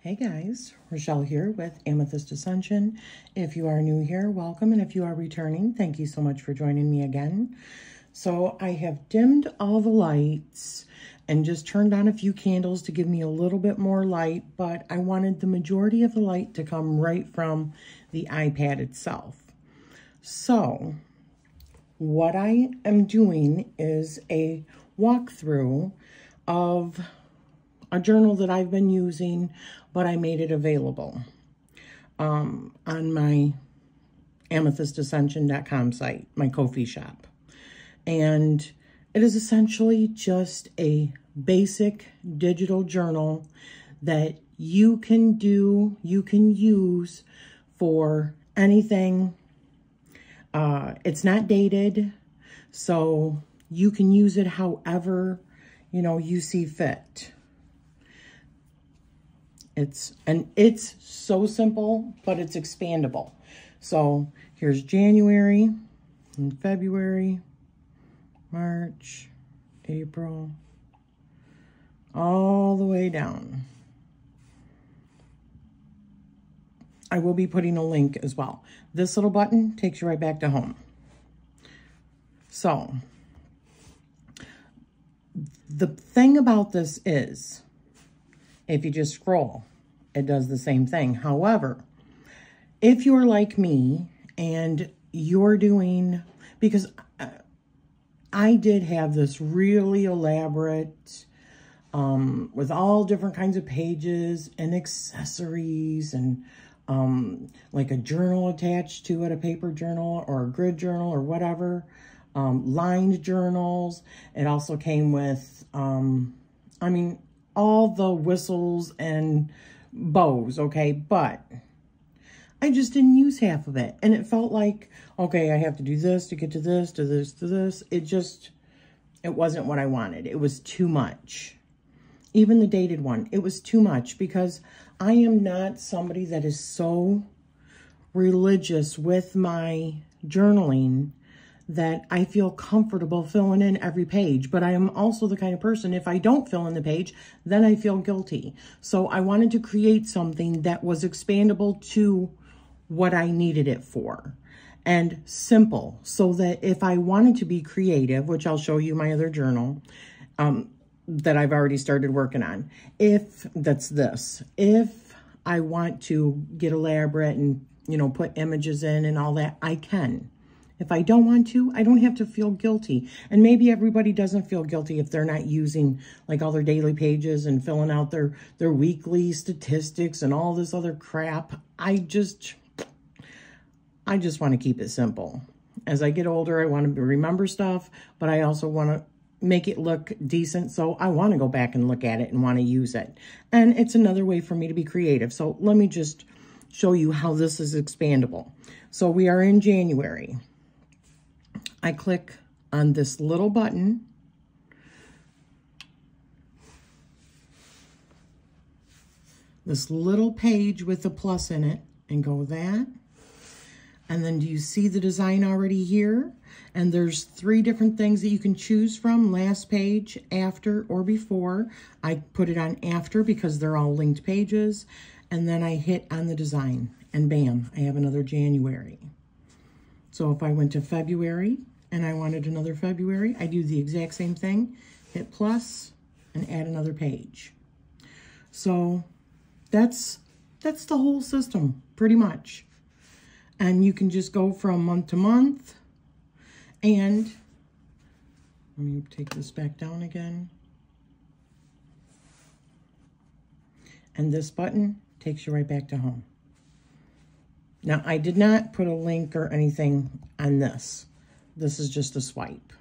Hey guys, Rochelle here with Amethyst Ascension. If you are new here, welcome. And if you are returning, thank you so much for joining me again. So I have dimmed all the lights and just turned on a few candles to give me a little bit more light, but I wanted the majority of the light to come right from the iPad itself. So what I am doing is a walkthrough of a journal that I've been using, but I made it available on my amethystascension.com site, my Kofi shop. And it is essentially just a basic digital journal that you can use for anything. It's not dated, so you can use it however, you see fit. It's so simple, but it's expandable. So here's January and February, March, April, all the way down. I will be putting a link as well. This little button takes you right back to home. So the thing about this is, if you just scroll, it does the same thing. However, if you're like me and you're doing, because I did have this really elaborate, with all different kinds of pages and accessories and like a journal attached to it, a paper journal or a grid journal or whatever, lined journals. It also came with, all the whistles and bows, okay? But I just didn't use half of it. And it felt like, okay, I have to do this to get to this, to this, to this. It wasn't what I wanted. It was too much. Even the dated one, it was too much because I am not somebody that is so religious with my journaling that I feel comfortable filling in every page. But I am also the kind of person, if I don't fill in the page, then I feel guilty. So I wanted to create something that was expandable to what I needed it for and simple, so that if I wanted to be creative, which I'll show you my other journal that I've already started working on, if I want to get elaborate and, put images in and all that, I can. If I don't want to, I don't have to feel guilty. And maybe everybody doesn't feel guilty if they're not using like all their daily pages and filling out their weekly statistics and all this other crap. I just want to keep it simple. As I get older, I want to remember stuff, but I also want to make it look decent. So I want to go back and look at it and want to use it. And it's another way for me to be creative. So let me just show you how this is expandable. So we are in January. I click on this little button, this little page with a plus in it, and go that. And then do you see the design already here? And there's 3 different things that you can choose from: last page, after, or before. I put it on after because they're all linked pages. And then I hit on the design, and bam, I have another January. So if I went to February and I wanted another February, I do the exact same thing, hit plus and add another page. So that's the whole system pretty much. And you can just go from month to month. And let me take this back down again. And this button takes you right back to home. Now, I did not put a link or anything on this. This is just a swipe.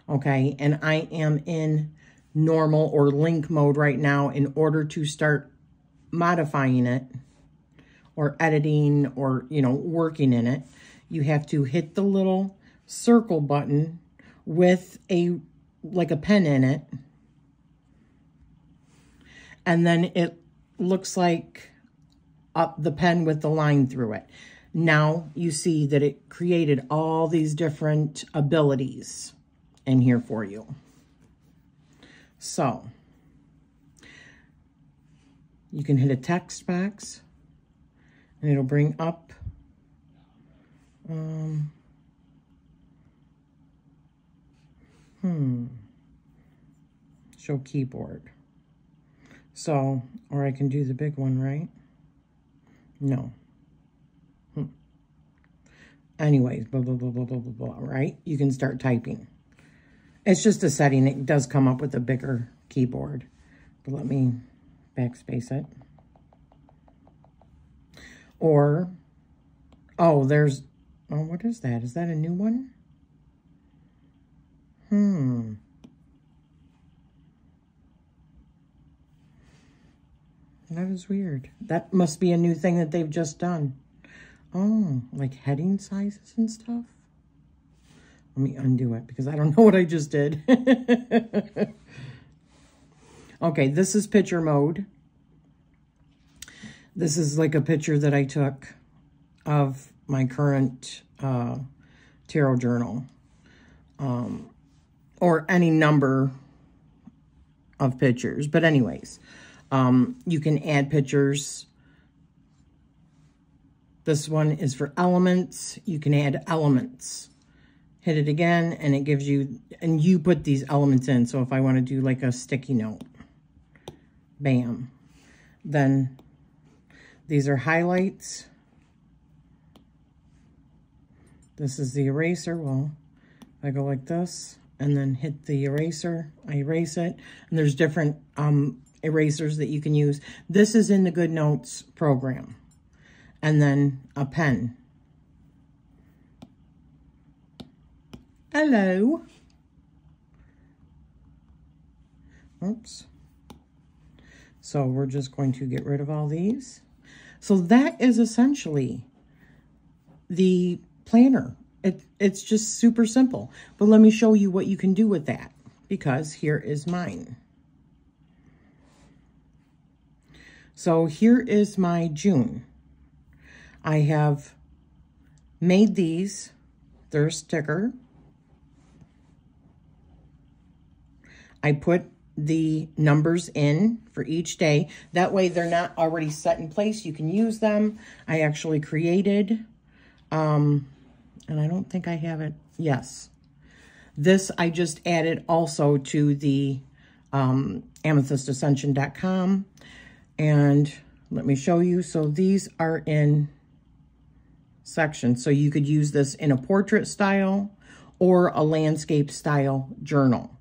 Okay, and I am in normal or link mode right now in order to start modifying it or editing or, working in it. You have to hit the little circle button with like a pen in it. And then it looks like the pen with the line through it. Now you see that it created all these different abilities in here for you. So You can hit a text box and it'll bring up show keyboard. So, or I can do the big one, right? No. Anyways, blah, blah, blah, blah, blah, blah, blah, right? You can start typing. It's just a setting. It does come up with a bigger keyboard. But let me backspace it. Or, oh, there's, oh, what is that? Is that a new one? That is weird. That must be a new thing that they've just done. Oh, like heading sizes and stuff? Let me undo it because I don't know what I just did. Okay, this is picture mode. This is like a picture that I took of my current tarot journal. Or any number of pictures. But anyways, you can add pictures. This one is for elements. You can add elements. Hit it again and it gives you, and you put these elements in. So if I want to do like a sticky note, bam. Then these are highlights. This is the eraser. Well, I go like this and then hit the eraser. I erase it. And there's different erasers that you can use. This is in the Good Notes program. And then a pen. Hello. Oops. So we're just going to get rid of all these. So that is essentially the planner. It's just super simple. But let me show you what you can do with that, because here is mine. So here is my June. I have made these. They're a sticker. I put the numbers in for each day. That way they're not already set in place. You can use them. I actually created, and I don't think I have it. Yes. This I just added also to the amethystascension.com. And let me show you. So these are in sections. So you could use this in a portrait style or a landscape style journal.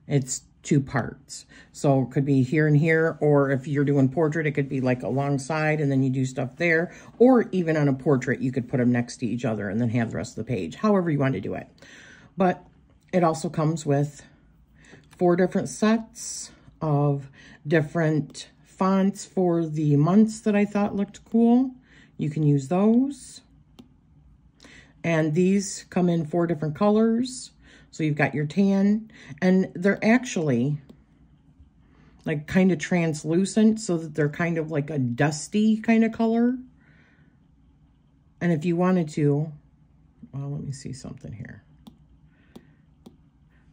It's 2 parts. So it could be here and here, or if you're doing portrait, it could be like alongside and then you do stuff there, or even on a portrait, you could put them next to each other and then have the rest of the page, however you want to do it. But it also comes with 4 different sets of different fonts for the months that I thought looked cool. You can use those. And these come in 4 different colors. So you've got your tan, and they're actually like kind of translucent, so that they're kind of like a dusty kind of color. And if you wanted to, well, let me see something here.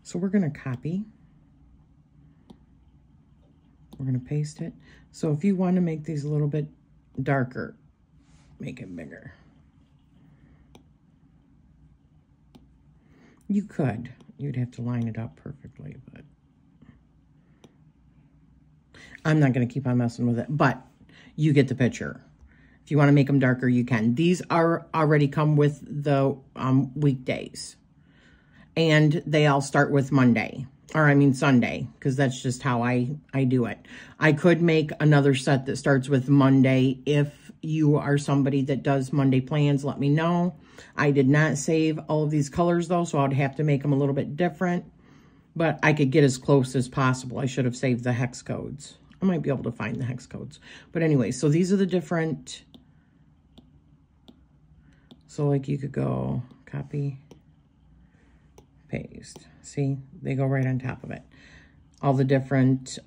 So we're going to copy. We're going to paste it. So if you want to make these a little bit darker, make it bigger. You could. You'd have to line it up perfectly, but I'm not going to keep on messing with it. But you get the picture. If you want to make them darker, you can. These are already come with the weekdays. And they all start with Monday. Or I mean Sunday, because that's just how I do it. I could make another set that starts with Monday. If you are somebody that does Monday plans, let me know. I did not save all of these colors though, so I'd have to make them a little bit different. But I could get as close as possible. I should have saved the hex codes. I might be able to find the hex codes. But anyway, so these are the different. So like you could go copy, paste. See, they go right on top of it. All the different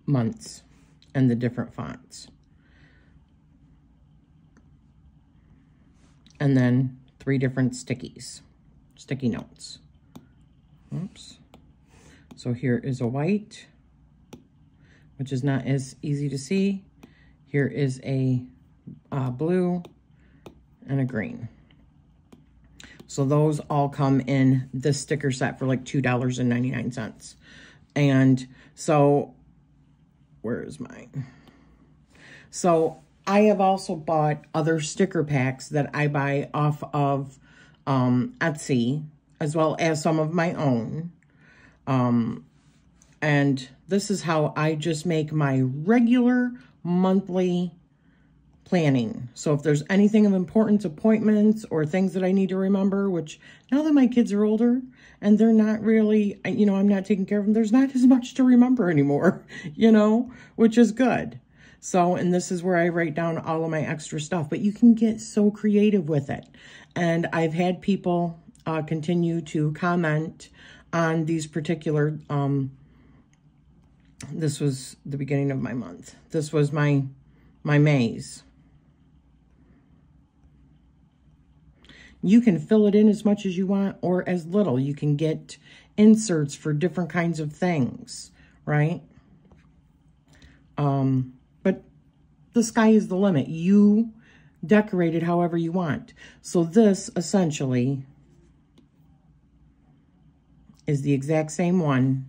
months and the different fonts. And then 3 different sticky notes. Oops. So here is a white, which is not as easy to see. Here is a blue and a green. So those all come in this sticker set for like $2.99. And so, where is mine? So I have also bought other sticker packs that I buy off of Etsy, as well as some of my own. And this is how I just make my regular monthly planning. So if there's anything of importance, appointments or things that I need to remember, which now that my kids are older and they're not really, you know, I'm not taking care of them, there's not as much to remember anymore, you know, which is good. So, and this is where I write down all of my extra stuff, but you can get so creative with it. And I've had people continue to comment on these particular, this was the beginning of my month. This was my maze. You can fill it in as much as you want or as little. You can get inserts for different kinds of things, right? But the sky is the limit. You decorate it however you want. So this essentially is the exact same one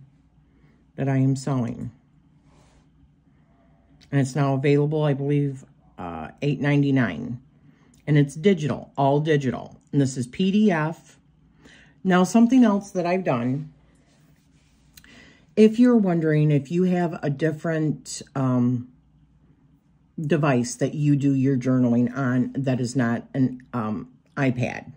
that I am selling. And it's now available, I believe, $8.99. And it's digital, all digital. And this is PDF. Now, something else that I've done, if you're wondering if you have a different device that you do your journaling on that is not an iPad,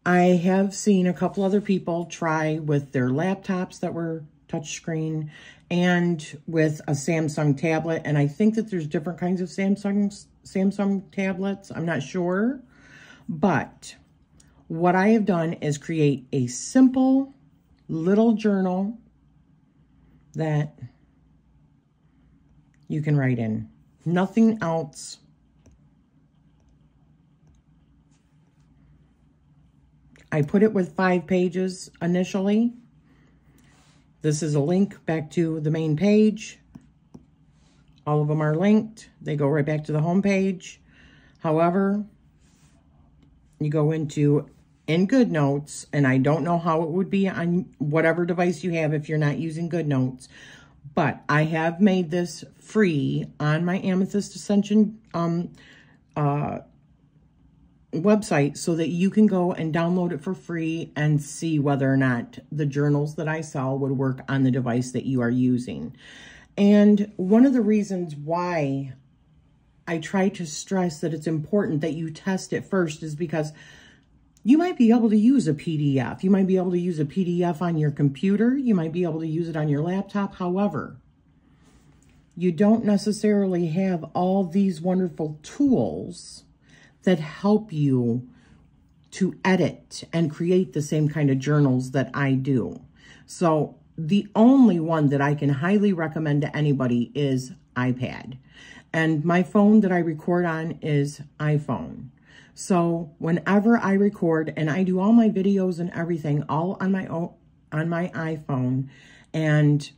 I have seen a couple other people try with their laptops that were touchscreen and with a Samsung tablet. And I think that there's different kinds of Samsung tablets. I'm not sure. But what I have done is create a simple little journal that you can write in. Nothing else. I put it with 5 pages initially. This is a link back to the main page. All of them are linked. They go right back to the home page. However, you go into in GoodNotes, and I don't know how it would be on whatever device you have if you're not using GoodNotes, but I have made this free on my Amethyst Ascension website so that you can go and download it for free and see whether or not the journals that I sell would work on the device that you are using. And one of the reasons why I try to stress that it's important that you test it first is because you might be able to use a PDF. You might be able to use a PDF on your computer. You might be able to use it on your laptop. However, you don't necessarily have all these wonderful tools that help you to edit and create the same kind of journals that I do. So the only one that I can highly recommend to anybody is iPad. And my phone that I record on is iPhone. So whenever I record, and I do all my videos and everything all on my iPhone, and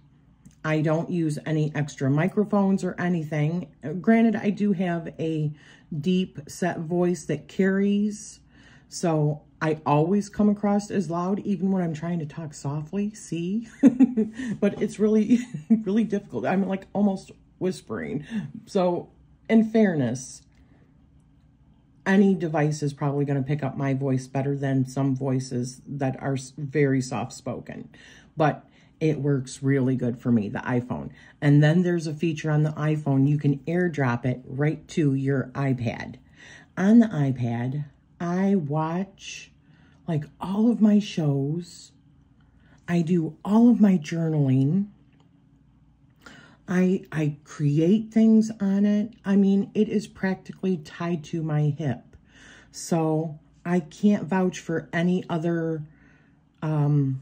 I don't use any extra microphones or anything. Granted, I do have a deep set voice that carries, so I always come across as loud, even when I'm trying to talk softly, see? But it's really, really difficult. I'm like almost whispering. So in fairness, any device is probably going to pick up my voice better than some voices that are very soft-spoken. But it works really good for me, the iPhone. And then there's a feature on the iPhone, you can airdrop it right to your iPad. On the iPad, I watch like all of my shows. I do all of my journaling. I create things on it. I mean, it is practically tied to my hip. So I can't vouch for any other, you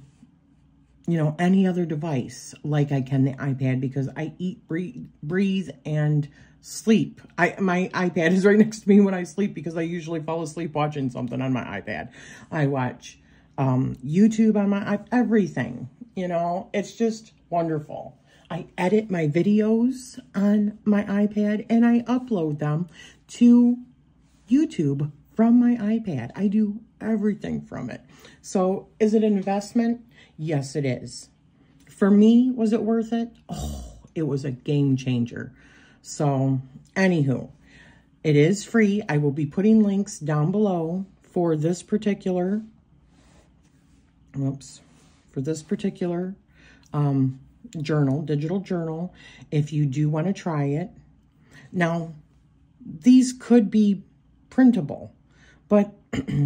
know, any other device like I can the iPad, because I eat, breathe, and sleep. My iPad is right next to me when I sleep because I usually fall asleep watching something on my iPad. I watch YouTube on my everything. You know, it's just wonderful. I edit my videos on my iPad and I upload them to YouTube from my iPad. I do everything from it. So is it an investment? Yes, it is. For me, was it worth it? Oh, it was a game changer. So anywho, it is free. I will be putting links down below for this particular, journal, digital journal, if you do want to try it. Now, these could be printable, but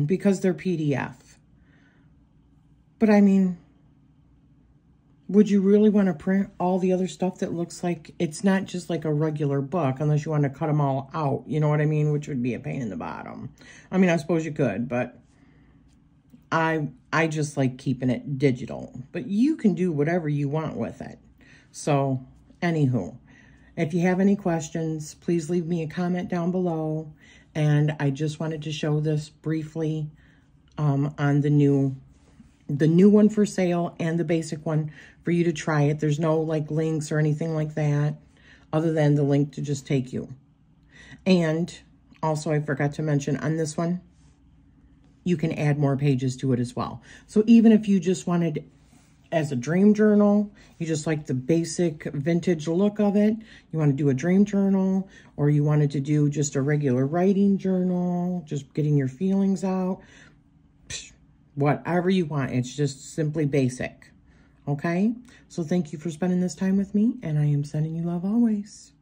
because they're PDF. But I mean, would you really want to print all the other stuff that looks like it's not just like a regular book, unless you want to cut them all out, you know what I mean? Which would be a pain in the bottom. I mean, I suppose you could, but I just like keeping it digital. But you can do whatever you want with it. So, anywho, if you have any questions, please leave me a comment down below. And I just wanted to show this briefly on the new one for sale and the basic one for you to try it. There's no like links or anything like that other than the link to just take you. And also I forgot to mention on this one, you can add more pages to it as well. So even if you just wanted as a dream journal, you just like the basic vintage look of it, you want to do a dream journal, or you wanted to do just a regular writing journal, just getting your feelings out, whatever you want. It's just simply basic. Okay? So thank you for spending this time with me, and I am sending you love always.